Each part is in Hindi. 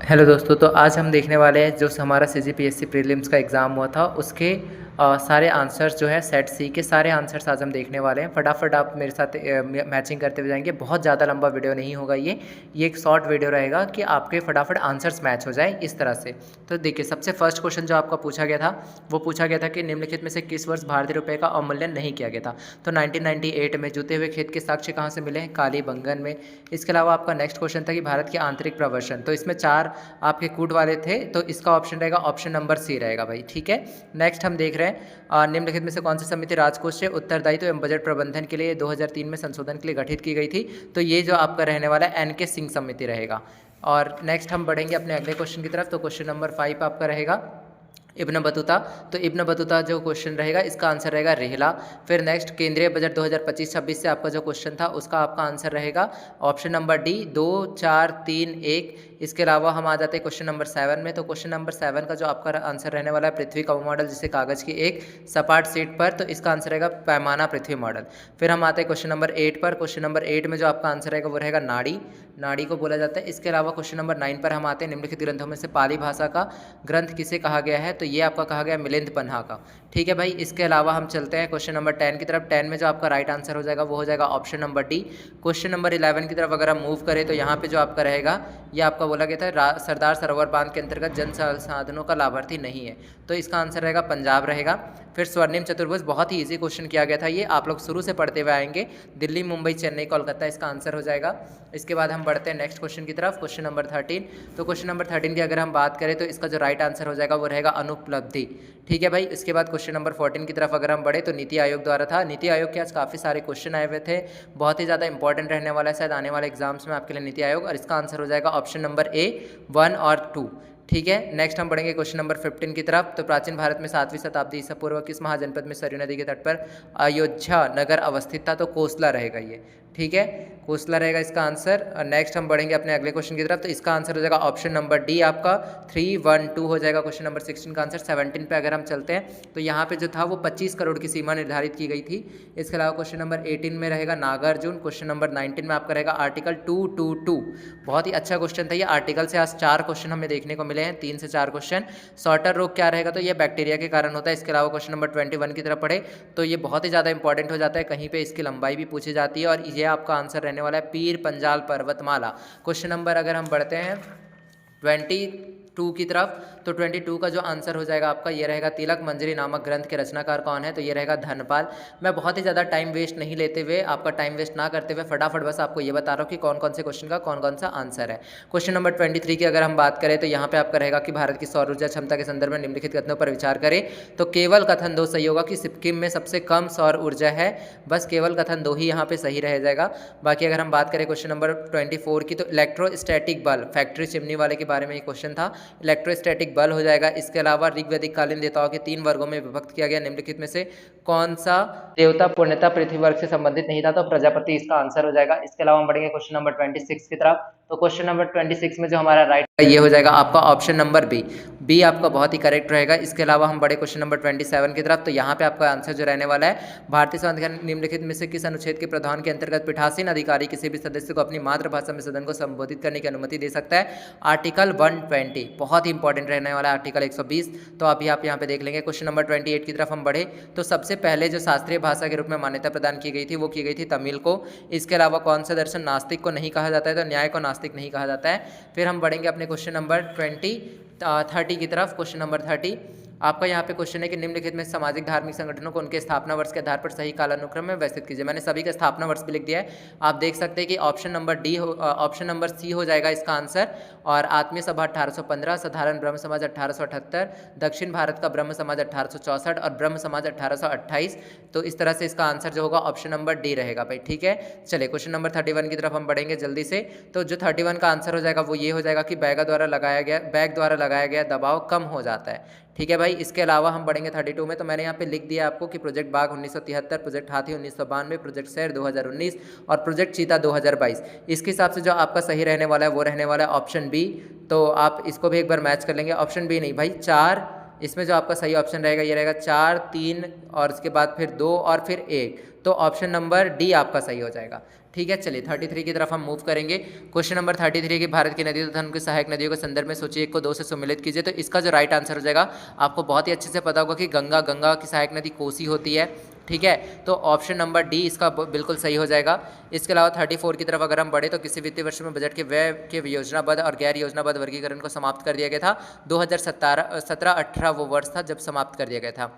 हेलो दोस्तों, तो आज हम देखने वाले हैं जो हमारा सीजीपीएससी प्रीलिम्स का एग्ज़ाम हुआ था उसके सारे आंसर्स जो है सेट सी के सारे आंसर्स आज हम देखने वाले हैं। फटाफट आप मेरे साथ मैचिंग करते हुए जाएंगे। बहुत ज़्यादा लंबा वीडियो नहीं होगा ये एक शॉर्ट वीडियो रहेगा कि आपके फटाफट आंसर्स मैच हो जाए इस तरह से। तो देखिए, सबसे फर्स्ट क्वेश्चन जो आपका पूछा गया था वो पूछा गया था कि निम्नलिखित में से किस वर्ष भारतीय रुपये का अवमूल्यन नहीं किया गया था। तो 1998 में जूते हुए खेत के साक्ष्य कहाँ से मिले हैं? कालीबंगन में। इसके अलावा आपका नेक्स्ट क्वेश्चन था कि भारत के आंतरिक प्रवसन, तो इसमें 4 आपके कूट वाले थे, तो इसका ऑप्शन रहेगा ऑप्शन नंबर सी रहेगा भाई। ठीक है, नेक्स्ट हम देख रहे हैं निम्नलिखित में से कौन सी समिति राजकोष से उत्तरदायित्व एवं बजट प्रबंधन के लिए 2003 में संशोधन के लिए गठित की गई थी? तो ये जो आपका रहने वाला है एन के सिंह समिति रहेगा। और नेक्स्ट हम बढ़ेंगे अपने अगले क्वेश्चन की तरफ। तो क्वेश्चन नंबर 5 आपका रहेगा इब्न बतूता। तो इब्न बतूता जो क्वेश्चन रहेगा इसका आंसर रहेगा रेहला। फिर नेक्स्ट केंद्रीय बजट 2025-26 से आपका जो क्वेश्चन था उसका आपका आंसर रहेगा ऑप्शन नंबर डी 2 4 3 1। इसके अलावा हम आ जाते हैं क्वेश्चन नंबर 7 में। तो क्वेश्चन नंबर 7 का जो आपका आंसर रहने वाला है पृथ्वी का मॉडल जिसे कागज की एक सपाट सीट पर, तो इसका आंसर रहेगा पैमाना पृथ्वी मॉडल। फिर हम आते हैं क्वेश्चन नंबर 8 पर। क्वेश्चन नंबर 8 में जो आपका आंसर रहेगा वो रहेगा नाड़ी, नाड़ी को बोला जाता है। इसके अलावा क्वेश्चन नंबर 9 पर हम आते हैं निम्नलिखित ग्रंथों में से पाली भाषा का ग्रंथ किसे कहा गया है? तो ये आपका कहा गया मिलिंद पन्हा का। ठीक है भाई, इसके अलावा हम चलते हैं क्वेश्चन नंबर 10 की तरफ। 10 में जो आपका राइट आंसर हो जाएगा वो हो जाएगा option number D. Question number 11 की तरफ अगर हम मूव करें तो यहाँ पे जो आपका रहेगा ये आपका बोला गया था सरदार सरोवर बांध के अंतर्गत जन संसाधनों का लाभार्थी नहीं है, तो इसका आंसर रहेगा पंजाब रहेगा। फिर स्वर्णिम चतुर्भुज, बहुत ही इजी क्वेश्चन किया गया था, ये आप लोग शुरू से पढ़ते हुए आएंगे। दिल्ली मुंबई चेन्नई कोलकाता इसका आंसर हो जाएगा। इसके बाद हम बढ़ते हैं नेक्स्ट क्वेश्चन की तरफ, क्वेश्चन नंबर 13। तो क्वेश्चन नंबर 13 की अगर हम बात करें तो इसका जो राइट आंसर हो जाएगा वो रहेगा अनुपलब्धि। ठीक है भाई, इसके बाद क्वेश्चन नंबर 14 की तरफ अगर हम बढ़े तो नीति आयोग द्वारा था। नीति आयोग के आज काफ़ी सारे क्वेश्चन आए हुए थे, बहुत ही ज़्यादा इंपॉर्टेंट रहने वाला है शायद आने वाले एग्जाम्स में आपके लिए नीति आयोग, और इसका आंसर हो जाएगा ऑप्शन नंबर ए 1 और 2। ठीक है, नेक्स्ट हम बढ़ेंगे क्वेश्चन नंबर 15 की तरफ। तो प्राचीन भारत में 7वीं शताब्दी ईसा पूर्व किस महाजनपद में सरयू नदी के तट पर अयोध्या नगर अवस्थित था? तो कोसला रहेगा ये। ठीक है, कोसला रहेगा इसका आंसर। नेक्स्ट हम बढ़ेंगे अपने अगले क्वेश्चन की तरफ। तो इसका आंसर हो जाएगा ऑप्शन नंबर डी आपका 312 हो जाएगा क्वेश्चन नंबर 16 का आंसर। 17 पे अगर हम चलते हैं तो यहाँ पे जो था वो 25 करोड़ की सीमा निर्धारित की गई थी। इसके अलावा क्वेश्चन नंबर 18 में रहेगा नागार्जुन। क्वेश्चन नंबर 19 में आपका रहेगा आर्टिकल 222। बहुत ही अच्छा क्वेश्चन था ये। आर्टिकल से आज 4 क्वेश्चन हमें देखने को मिले हैं, 3 से 4 क्वेश्चन। सॉर्टर रोग क्या रहेगा? तो ये बैक्टीरिया के कारण होता है। इसके अलावा क्वेश्चन नंबर 21 की तरफ पढ़े तो ये बहुत ही ज़्यादा इंपॉर्टेंट हो जाता है, कहीं पे इसकी लंबाई भी पूछी जाती है, और ये आपका आंसर रहने वाला है पीर पंजाल पर्वतमाला। क्वेश्चन नंबर अगर हम बढ़ते हैं 22 की तरफ, तो 22 का जो आंसर हो जाएगा आपका ये रहेगा तिलक मंजरी नामक ग्रंथ के रचनाकार कौन है? तो ये रहेगा धनपाल। मैं बहुत ही ज़्यादा टाइम वेस्ट नहीं लेते हुए, आपका टाइम वेस्ट ना करते हुए फटाफट बस आपको ये बता रहा हूँ कि कौन कौन से क्वेश्चन का कौन कौन सा आंसर है। क्वेश्चन नंबर 23 की अगर हम बात करें तो यहाँ पे आपका रहेगा कि भारत की सौर ऊर्जा क्षमता के संदर्भ में निम्नलिखित कथनों पर विचार करें। तो केवल कथन 2 सही होगा कि सिक्किम में सबसे कम सौर ऊर्जा है, बस केवल कथन 2 ही यहाँ पे सही रह जाएगा। बाकी अगर हम बात करें क्वेश्चन नंबर 24 की, तो इलेक्ट्रोस्टैटिक बल, फैक्ट्री चिमनी वाले के बारे में ये क्वेश्चन था, इलेक्ट्रोस्टैटिक बल हो जाएगा। इसके अलावा ऋग्वैदिक कालीन देवताओं के 3 वर्गों में विभक्त किया गया, निम्नलिखित में से कौन सा देवता पूर्णतः पृथ्वी वर्ग से संबंधित नहीं था? तो प्रजापति इसका आंसर हो जाएगा। इसके अलावा हम बढ़ेंगे क्वेश्चन नंबर 26 की तरफ। तो क्वेश्चन नंबर 26 में जो हमारा राइट ये हो जाएगा आपका ऑप्शन नंबर बी आपका बहुत ही करेक्ट रहेगा। इसके अलावा हम बड़े क्वेश्चन नंबर 27 की तरफ। तो यहाँ पे आपका आंसर जो रहने वाला है भारतीय संविधान निम्नलिखित में से किस अनुच्छेद के प्रावधान के अंतर्गत पीठासीन अधिकारी किसी भी सदस्य को अपनी मातृभाषा में सदन को संबोधित करने की अनुमति दे सकता है? आर्टिकल 120, बहुत ही इंपॉर्टेंट रहने वाला है आर्टिकल 120। तो अभी आप यहाँ पे देख लेंगे। क्वेश्चन नंबर 28 की तरफ हम बढ़े तो सबसे पहले जो शास्त्रीय भाषा के रूप में मान्यता प्रदान की गई थी वो की गई थी तमिल को। इसके अलावा कौन सा दर्शन नास्तिक को नहीं कहा जाता है? तो न्याय को नास्तिक नहीं कहा जाता है। फिर हम बढ़ेंगे अपने क्वेश्चन नंबर 30 की तरफ। क्वेश्चन नंबर 30 आपका यहाँ पे क्वेश्चन है कि निम्नलिखित में सामाजिक धार्मिक संगठनों को उनके स्थापना वर्ष के आधार पर सही कालानुक्रम में व्यवस्थित कीजिए। मैंने सभी का स्थापना वर्ष भी लिख दिया है, आप देख सकते हैं कि ऑप्शन नंबर सी हो जाएगा इसका आंसर। और आत्मीय सभा 1815, साधारण ब्रह्म समाज 1878, दक्षिण भारत का ब्रह्म समाज 1864 और ब्रह्म समाज 1828। तो इस तरह से इसका आंसर जो होगा ऑप्शन नंबर डी रहेगा भाई। ठीक है, चलिए क्वेश्चन नंबर 31 की तरफ हम बढ़ेंगे जल्दी से। तो जो 31 का आंसर हो जाएगा वो ये हो जाएगा कि बैग द्वारा लगाया गया दबाव कम हो जाता है। ठीक है भाई, इसके अलावा हम बढ़ेंगे 32 में। तो मैंने यहाँ पे लिख दिया आपको कि प्रोजेक्ट बाघ 1973, प्रोजेक्ट हाथी 1992, प्रोजेक्ट शेर 2019 और प्रोजेक्ट चीता 2022। इसके हिसाब से जो आपका सही रहने वाला है वो रहने वाला है ऑप्शन बी। तो आप इसको भी एक बार मैच कर लेंगे। ऑप्शन बी नहीं भाई, 4 इसमें जो आपका सही ऑप्शन रहेगा ये रहेगा 4, 3 और उसके बाद फिर 2 और फिर 1, तो ऑप्शन नंबर डी आपका सही हो जाएगा। ठीक है, चलिए 33 की तरफ हम मूव करेंगे। क्वेश्चन नंबर 33 की भारत की नदियों तथा उनकी सहायक नदियों के संदर्भ में सोचिए 1 को 2 से सम्मिलित कीजिए। तो इसका जो राइट आंसर हो जाएगा, आपको बहुत ही अच्छे से पता होगा कि गंगा की सहायक नदी कोसी होती है। ठीक है, तो ऑप्शन नंबर डी इसका बिल्कुल सही हो जाएगा। इसके अलावा 34 की तरफ अगर हम बढ़े तो किसी वित्तीय वर्ष में बजट के व्यय के योजनाबद्ध और गैर योजनाबद्ध वर्गीकरण को समाप्त कर दिया गया था। 2017-18 वो वर्ष था जब समाप्त कर दिया गया था।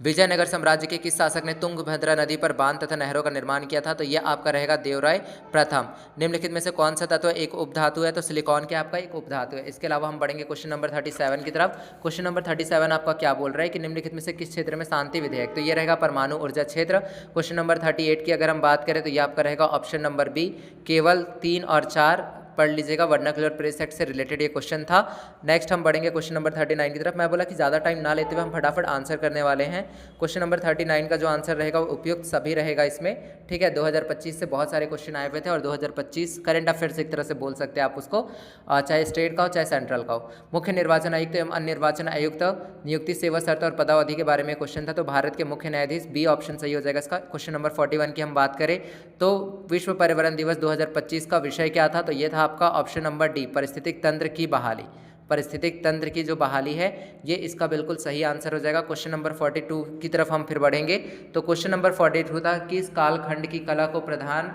विजयनगर साम्राज्य के किस शासक ने तुंगभद्रा नदी पर बांध तथा नहरों का निर्माण किया था? तो यह आपका रहेगा देवराय प्रथम। निम्नलिखित में से कौन सा तत्व एक उपधातु है? तो सिलिकॉन क्या आपका एक उपधातु है। इसके अलावा हम बढ़ेंगे क्वेश्चन नंबर 37 की तरफ। क्वेश्चन नंबर 37 आपका क्या बोल रहा है कि निम्नलिखित में से किस क्षेत्र में शांति विधेयक? तो ये रहेगा परमाणु ऊर्जा क्षेत्र। क्वेश्चन नंबर 38 की अगर हम बात करें तो ये आपका रहेगा ऑप्शन नंबर बी, केवल 3 और 4 पढ़ लीजिएगा, वर्नाक्युलर प्रेस एक्ट से रिलेटेड ये क्वेश्चन था। नेक्स्ट हम बढ़ेंगे क्वेश्चन नंबर 39 की तरफ। मैं बोला कि ज़्यादा टाइम ना लेते हुए हम फटाफट आंसर करने वाले हैं। क्वेश्चन नंबर 39 का जो आंसर रहेगा वो उपयुक्त सभी रहेगा इसमें। ठीक है, 2025 से बहुत सारे क्वेश्चन आए हुए थे और 2025 करंट अफेयर्स एक तरह से बोल सकते हैं आप उसको, चाहे स्टेट का हो चाहे सेंट्रल का हो। मुख्य निर्वाचन आयुक्त एवं अन्य निर्वाचन आयुक्त नियुक्ति, सेवा शर्त और पदावधि के बारे में क्वेश्चन था। तो भारत के मुख्य न्यायाधीश, बी ऑप्शन सही हो जाएगा इसका। क्वेश्चन नंबर 41 की हम बात करें तो विश्व पर्यावरण दिवस 2025 का विषय क्या था? तो ये था आपका ऑप्शन नंबर डी, परिस्थितिक तंत्र की बहाली। परिस्थितिक तंत्र की जो बहाली है ये इसका बिल्कुल सही आंसर हो जाएगा। क्वेश्चन नंबर 42 की तरफ हम फिर बढ़ेंगे। तो क्वेश्चन नंबर 42 था किस कालखंड की कला को प्रधान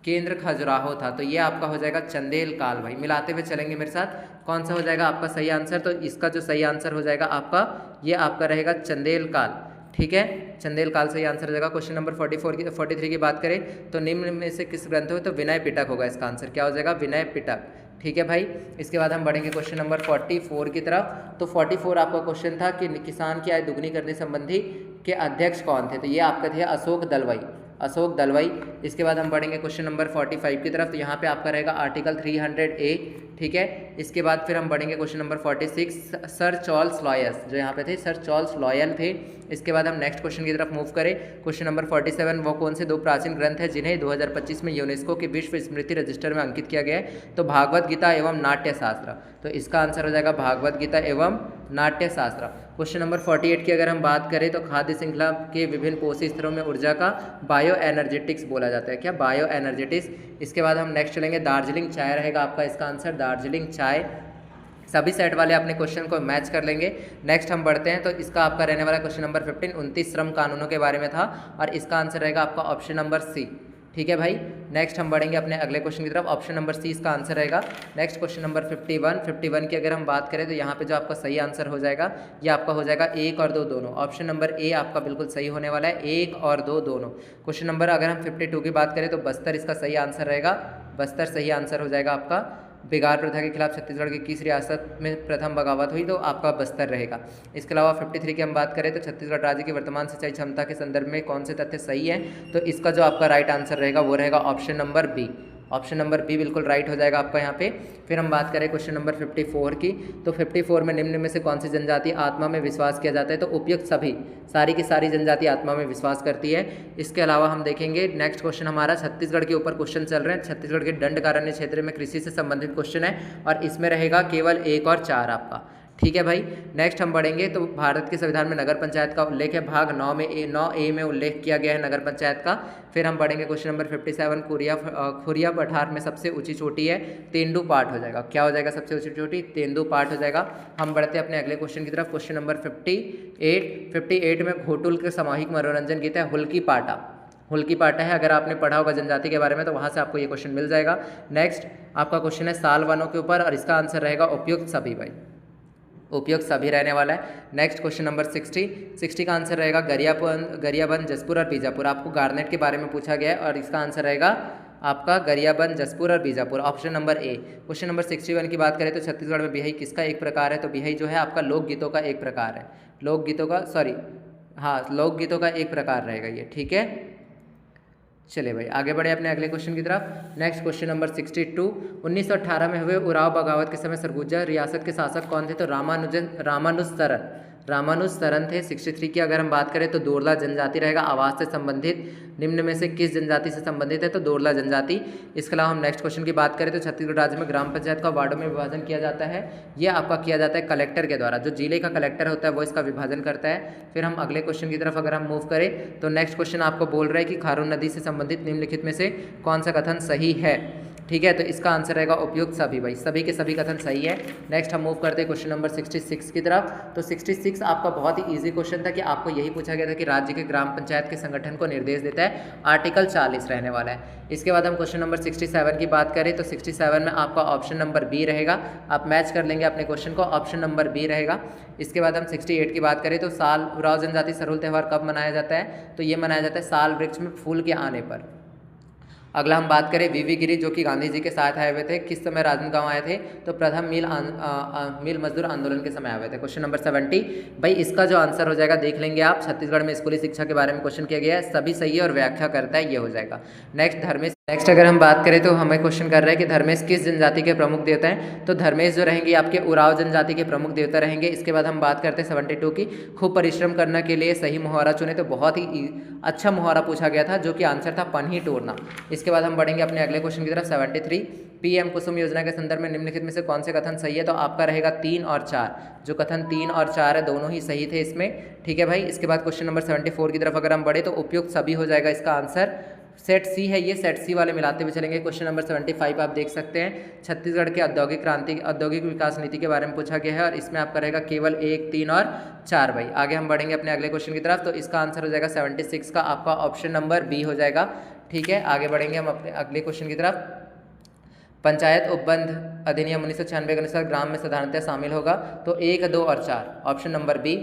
केंद्र खजुराहो था? तो ये आपका हो जाएगा चंदेल काल। भाई मिलाते हुए चलेंगे मेरे साथ, कौन सा हो जाएगा आपका सही आंसर? तो इसका जो सही आंसर हो जाएगा आपका, ये आपका रहेगा चंदेल काल। ठीक है, चंदेल काल सही आंसर हो जाएगा। क्वेश्चन नंबर 43 की बात करें तो निम्न में से किस ग्रंथ में? तो विनय पिटक होगा इसका आंसर। क्या हो जाएगा? विनय पिटक। ठीक है भाई, इसके बाद हम बढ़ेंगे क्वेश्चन नंबर 44 की तरफ। तो 44 आपका क्वेश्चन था कि किसान की आय दुगनी करने संबंधी के अध्यक्ष कौन थे? तो ये आपके थे अशोक दलवाई, अशोक दलवाई। इसके बाद हम बढ़ेंगे क्वेश्चन नंबर 45 की तरफ। तो यहाँ पे आपका रहेगा आर्टिकल 300A। ठीक है, इसके बाद फिर हम बढ़ेंगे क्वेश्चन नंबर 46, सर चार्ल्स लॉयस, जो यहाँ पे थे सर चार्ल्स लॉयल थे। इसके बाद हम नेक्स्ट क्वेश्चन की तरफ मूव करें। क्वेश्चन नंबर 47, वो कौन से 2 प्राचीन ग्रंथ हैं जिन्हें 2025 में यूनेस्को के विश्व स्मृति रजिस्टर में अंकित किया गया है? तो भागवत गीता एवं नाट्य शास्त्र। तो इसका आंसर हो जाएगा भागवत गीता एवं नाट्य शास्त्र। क्वेश्चन नंबर 48 की अगर हम बात करें तो खाद्य श्रृंखला के विभिन्न पोषी स्तरों में ऊर्जा का बायो एनर्जेटिक्स बोला जाता है। क्या? Bio energetics. इसके बाद हम नेक्स्ट चलेंगे, दार्जिलिंग चाय रहेगा आपका इसका आंसर, दार्जिलिंग चाय। सभी सेट वाले अपने क्वेश्चन को मैच कर लेंगे। नेक्स्ट हम बढ़ते हैं, तो इसका आपका रहने वाला क्वेश्चन नंबर 15 29 श्रम कानूनों के बारे में था और इसका आंसर रहेगा आपका ऑप्शन नंबर सी। ठीक है भाई, नेक्स्ट हम बढ़ेंगे अपने अगले क्वेश्चन की तरफ। ऑप्शन नंबर सी इसका आंसर रहेगा। नेक्स्ट क्वेश्चन नंबर 51 की अगर हम बात करें तो यहाँ पे जो आपका सही आंसर हो जाएगा ये आपका हो जाएगा 1 और 2 दोनों। ऑप्शन नंबर ए आपका बिल्कुल सही होने वाला है, 1 और 2 दोनों। क्वेश्चन नंबर अगर हम 52 की बात करें तो बस्तर इसका सही आंसर रहेगा, बस्तर सही आंसर हो जाएगा आपका। बेगार प्रथा के खिलाफ छत्तीसगढ़ की किस रियासत में प्रथम बगावत हुई? तो आपका बस्तर रहेगा। इसके अलावा 53 की हम बात करें तो छत्तीसगढ़ राज्य की वर्तमान सिंचाई क्षमता के संदर्भ में कौन से तथ्य सही है? तो इसका जो आपका राइट आंसर रहेगा वो रहेगा option number B. Option number B बिल्कुल राइट हो जाएगा आपका यहाँ पे। फिर हम बात करें क्वेश्चन नंबर 54 की, तो 54 में निम्न में से कौन सी जनजाति आत्मा में विश्वास किया जाता है? तो उपयुक्त सभी, सारी की सारी जनजाति आत्मा में विश्वास करती है। इसके अलावा हम देखेंगे नेक्स्ट क्वेश्चन हमारा छत्तीसगढ़ के ऊपर क्वेश्चन चल रहे हैं। छत्तीसगढ़ के दंडकारण्य क्षेत्र में कृषि से संबंधित क्वेश्चन है और इसमें रहेगा केवल 1 और 4 आपका। ठीक है भाई, नेक्स्ट हम बढ़ेंगे तो भारत के संविधान में नगर पंचायत का उल्लेख है, भाग 9A में उल्लेख किया गया है नगर पंचायत का। फिर हम बढ़ेंगे क्वेश्चन नंबर 57, खुरिया पठार में सबसे ऊंची चोटी है, तेंदू पाट हो जाएगा। क्या हो जाएगा सबसे ऊंची चोटी? तेंदू पाट हो जाएगा। हम बढ़ते हैं अपने अगले क्वेश्चन की तरफ। क्वेश्चन नंबर 58 में घोटुल के सामूहिक मनोरंजन गीत है हुल्की पाटा। हुल्की पाटा है, अगर आपने पढ़ा होगा जनजाति के बारे में तो वहाँ से आपको ये क्वेश्चन मिल जाएगा। नेक्स्ट आपका क्वेश्चन है साल वनों के ऊपर और इसका आंसर रहेगा उपयुक्त सभी। भाई उपयुक्त सभी रहने वाला है। नेक्स्ट क्वेश्चन नंबर 60 का आंसर रहेगा गरियाबंद, जसपुर और बीजापुर। आपको गार्नेट के बारे में पूछा गया है और इसका आंसर रहेगा आपका गरियाबंद, जसपुर और Bijapur, option number A. Question number 61 की बात करें तो छत्तीसगढ़ में बिहाई किसका एक प्रकार है? तो बिहाई जो है आपका लोकगीतों का एक प्रकार है, लोकगीतों का एक प्रकार रहेगा ये। ठीक है, चलिए भाई आगे बढ़े अपने अगले क्वेश्चन की तरफ। नेक्स्ट क्वेश्चन नंबर 62, 1918 में हुए उराव बगावत के समय सरगुजा रियासत के शासक कौन थे? तो रामानुज रामानुज शरण थे। 63 की अगर हम बात करें तो दोरला जनजाति रहेगा। आवास से संबंधित निम्न में से किस जनजाति से संबंधित है, तो दोरला जनजाति। इसके अलावा हम नेक्स्ट क्वेश्चन की बात करें तो छत्तीसगढ़ राज्य में ग्राम पंचायत का वार्डों में विभाजन किया जाता है। ये आपका किया जाता है कलेक्टर के द्वारा, जो जिले का कलेक्टर होता है वो इसका विभाजन करता है। फिर हम अगले क्वेश्चन की तरफ अगर हम मूव करें तो नेक्स्ट क्वेश्चन आपको बोल रहा है कि खारून नदी से संबंधित निम्नलिखित में से कौन सा कथन सही है। ठीक है, तो इसका आंसर रहेगा उपयुक्त सभी। भाई सभी के सभी कथन सही है। नेक्स्ट हम मूव करते हैं क्वेश्चन नंबर 66 की तरफ। तो 66 आपका बहुत ही इजी क्वेश्चन था कि आपको यही पूछा गया था कि राज्य के ग्राम पंचायत के संगठन को निर्देश देता है, आर्टिकल 40 रहने वाला है। इसके बाद हम क्वेश्चन नंबर 67 की बात करें तो 67 में आपका ऑप्शन नंबर बी रहेगा। आप मैच कर लेंगे अपने क्वेश्चन को, ऑप्शन नंबर बी रहेगा। इसके बाद हम 68 की बात करें तो साल उराव जनजाति सरोल त्यौहार कब मनाया जाता है, तो ये मनाया जाता है साल वृक्ष में फूल के आने पर। अगला हम बात करें वीवी गिरी, जो कि गांधी जी के साथ आए हुए थे, किस समय राजनांदगांव आए थे, तो प्रथम मिल मजदूर आंदोलन के समय आए हुए थे। Question number 70। भाई इसका जो आंसर हो जाएगा देख लेंगे आप, छत्तीसगढ़ में स्कूली शिक्षा के बारे में क्वेश्चन किया गया है, सभी सही है और व्याख्या करता है, ये हो जाएगा। नेक्स्ट धर्मेश। नेक्स्ट अगर हम बात करें तो हमें क्वेश्चन कर रहे हैं कि धर्मेश किस जनजाति के प्रमुख देवता हैं, तो धर्मेश जो रहेंगे आपके उराव जनजाति के प्रमुख देवता रहेंगे। इसके बाद हम बात करते हैं 72 की, खूब परिश्रम करने के लिए सही मुहावरा चुने, तो बहुत ही अच्छा मुहावरा पूछा गया था जो कि आंसर था पनही टोरना। इसके बाद हम बढ़ेंगे अपने अगले क्वेश्चन की तरफ 73। पीएम कुसुम योजना के संदर्भ में निम्नलिखित में से कौन से कथन सही है, तो आपका रहेगा 3 और 4। जो कथन 3 और 4 है दोनों ही सही थे इसमें। ठीक है भाई, इसके बाद क्वेश्चन नंबर 74 की तरफ अगर हम बढ़े तो उपयुक्त सभी हो जाएगा इसका आंसर। सेट सी है ये, सेट सी वाले मिलाते हुए चलेंगे। क्वेश्चन नंबर 75 आप देख सकते हैं, छत्तीसगढ़ के औद्योगिक विकास नीति के बारे में पूछा गया है और इसमें आपका रहेगा केवल 1, 3 और 4। भाई आगे हम बढ़ेंगे अपने अगले क्वेश्चन की तरफ, तो इसका आंसर हो जाएगा 76 का आपका ऑप्शन नंबर बी हो जाएगा। ठीक है, आगे बढ़ेंगे हम अपने अगले क्वेश्चन की तरफ। पंचायत उपबंध अधिनियम 1996 के अनुसार ग्राम में साधारणतः शामिल होगा, तो 1, 2 और 4, ऑप्शन नंबर बी।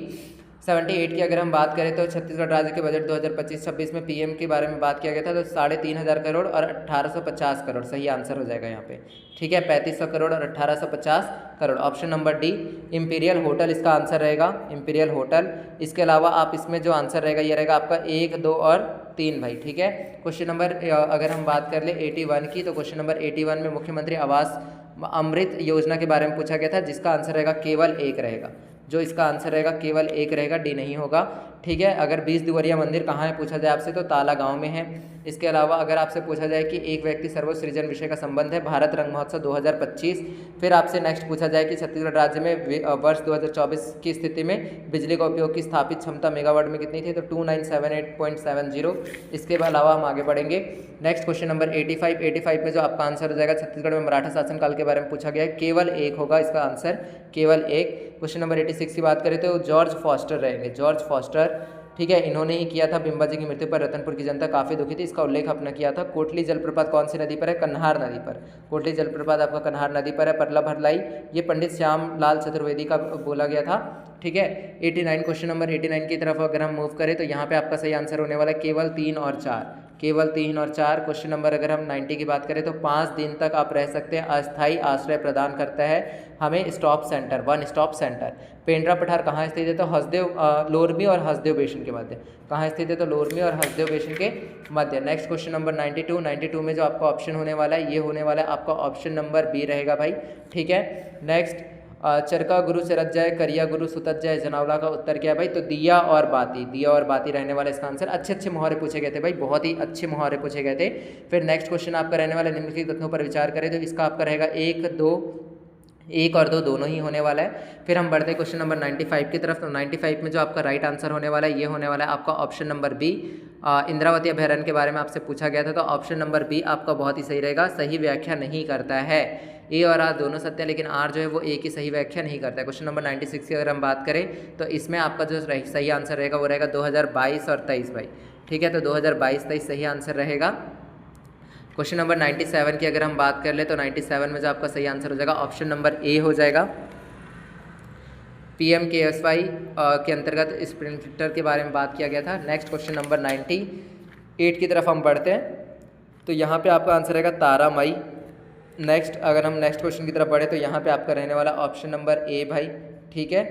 78 की अगर हम बात करें तो छत्तीसगढ़ राज्य के बजट 2025-26 में पीएम के बारे में बात किया गया था, तो 3,500 करोड़ और 1850 करोड़ सही आंसर हो जाएगा यहाँ पे। ठीक है, 3500 करोड़ और 1850 crore, option number D. Imperial hotel इसका आंसर रहेगा, इम्पीरियल होटल। इसके अलावा आप इसमें जो आंसर रहेगा ये रहेगा आपका 1, 2 और 3 भाई। ठीक है, क्वेश्चन नंबर अगर हम बात कर ले 81 की, तो क्वेश्चन नंबर 81 में मुख्यमंत्री आवास अमृत योजना के बारे में पूछा गया था, जिसका आंसर रहेगा केवल 1 रहेगा। जो इसका आंसर रहेगा केवल 1 रहेगा, डी नहीं होगा। ठीक है, अगर 20 दुवरिया मंदिर कहाँ है पूछा जाए आपसे, तो ताला गांव में है। इसके अलावा अगर आपसे पूछा जाए कि एक व्यक्ति सर्वसृजन विषय का संबंध है, भारत रंग महोत्सव 2025। फिर आपसे नेक्स्ट पूछा जाए कि छत्तीसगढ़ राज्य में वर्ष 2024 की स्थिति में बिजली का उपयोग की स्थापित क्षमता मेगावाट में कितनी थी, तो 2978.70। इसके अलावा हम आगे बढ़ेंगे। नेक्स्ट क्वेश्चन नंबर 85 में जो आपका आंसर हो जाएगा, छत्तीसगढ़ में मराठा शासनकाल के बारे में पूछा गया है, केवल 1 होगा इसका आंसर, केवल 1। क्वेश्चन नंबर 86 की बात करें तो जॉर्ज फॉस्टर रहेंगे, जॉर्ज फॉस्टर। ठीक है, इन्होंने ही किया था। बिम्बा जी की मृत्यु पर रतनपुर की जनता काफ़ी दुखी थी, इसका उल्लेख अपना किया था। कोटली जलप्रपात कौन सी नदी पर है, कन्हार नदी पर। कोटली जलप्रपात आपका कन्हार नदी पर है। परला भरलाई ये पंडित श्याम लाल चतुर्वेदी का बोला गया था। ठीक है, 89 क्वेश्चन नंबर 89 की तरफ अगर हम मूव करें तो यहाँ पे आपका सही आंसर होने वाला है केवल 3 और 4, केवल 3 और 4। क्वेश्चन नंबर अगर हम 90 की बात करें तो 5 दिन तक आप रह सकते हैं, अस्थायी आश्रय प्रदान करता है हमें stop centre, 1 stop centre. Pendra पठार कहाँ स्थित है, तो हसदेव लोरमी और हसदेव बेसिन के मध्य। कहाँ स्थित है, तो लोरमी और हसदेव बेसिन के मध्य। नेक्स्ट क्वेश्चन नंबर 92 में जो आपका ऑप्शन होने वाला है ये होने वाला है आपका ऑप्शन नंबर बी रहेगा भाई। ठीक है, नेक्स्ट चरका गुरु चरत जाए, करिया गुरु सुतत जाए, जनावला का उत्तर क्या है भाई, तो दिया और बाती, दिया और बाती रहने वाला इसका आंसर। अच्छे मुहावरे पूछे गए थे भाई, बहुत ही अच्छे मुहावरे पूछे गए थे। फिर नेक्स्ट क्वेश्चन आपका रहने वाला निम्नलिखित कथनों पर विचार करें, तो इसका आपका रहेगा 1 और 2 दोनों ही होने वाला है। फिर हम बढ़ते हैं क्वेश्चन नंबर 95 की तरफ। तो 95 में जो आपका राइट आंसर होने वाला है ये होने वाला है आपका ऑप्शन नंबर बी। इंद्रावती अभयारण्य के बारे में आपसे पूछा गया था, तो ऑप्शन नंबर बी आपका बहुत ही सही रहेगा, सही व्याख्या नहीं करता है। ए और आर दोनों सत्य है, लेकिन आर जो है वो ए की सही व्याख्या नहीं करता है। क्वेश्चन नंबर 96 की अगर हम बात करें तो इसमें आपका जो सही आंसर रहेगा वो रहेगा 2022 और 23 भाई। ठीक है, तो 2022-23 सही आंसर रहेगा। क्वेश्चन नंबर 97 की अगर हम बात कर ले तो 97 में जो आपका सही आंसर हो जाएगा ऑप्शन नंबर ए हो जाएगा। PMKSY के अंतर्गत स्प्रिंकलर के बारे में बात किया गया था। नेक्स्ट क्वेश्चन नंबर 98 की तरफ हम बढ़ते हैं, तो यहाँ पे आपका आंसर रहेगा तारामई। नेक्स्ट अगर हम नेक्स्ट क्वेश्चन की तरफ बढ़े तो यहाँ पे आपका रहने वाला ऑप्शन नंबर ए भाई। ठीक है,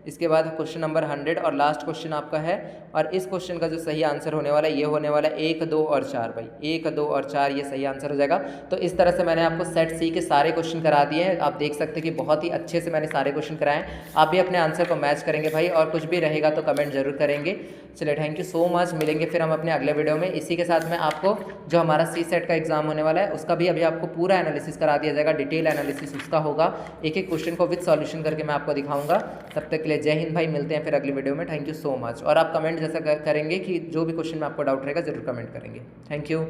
इसके बाद क्वेश्चन नंबर 100 और लास्ट क्वेश्चन आपका है। और इस क्वेश्चन का जो सही आंसर होने वाला है ये होने वाला है 1, 2 और 4 भाई, 1, 2 और 4 ये सही आंसर हो जाएगा। तो इस तरह से मैंने आपको सेट सी के सारे क्वेश्चन करा दिए हैं। आप देख सकते हैं कि बहुत ही अच्छे से मैंने सारे क्वेश्चन कराए हैं। आप भी अपने आंसर को मैच करेंगे भाई, और कुछ भी रहेगा तो कमेंट जरूर करेंगे। चलिए थैंक यू सो मच, मिलेंगे फिर हम अपने अगले वीडियो में। इसी के साथ में आपको जो हमारा सी सेट का एग्जाम होने वाला है उसका भी अभी आपको पूरा एनालिसिस करा दिया जाएगा, डिटेल एनालिसिस उसका होगा, एक एक क्वेश्चन को विद सॉल्यूशन करके मैं आपको दिखाऊंगा। तब तक के लिए जय हिंद भाई, मिलते हैं फिर अगली वीडियो में। Thank you so much. और आप कमेंट जैसा करेंगे कि जो भी क्वेश्चन में आपको डाउट रहेगा जरूर कमेंट करेंगे। Thank you.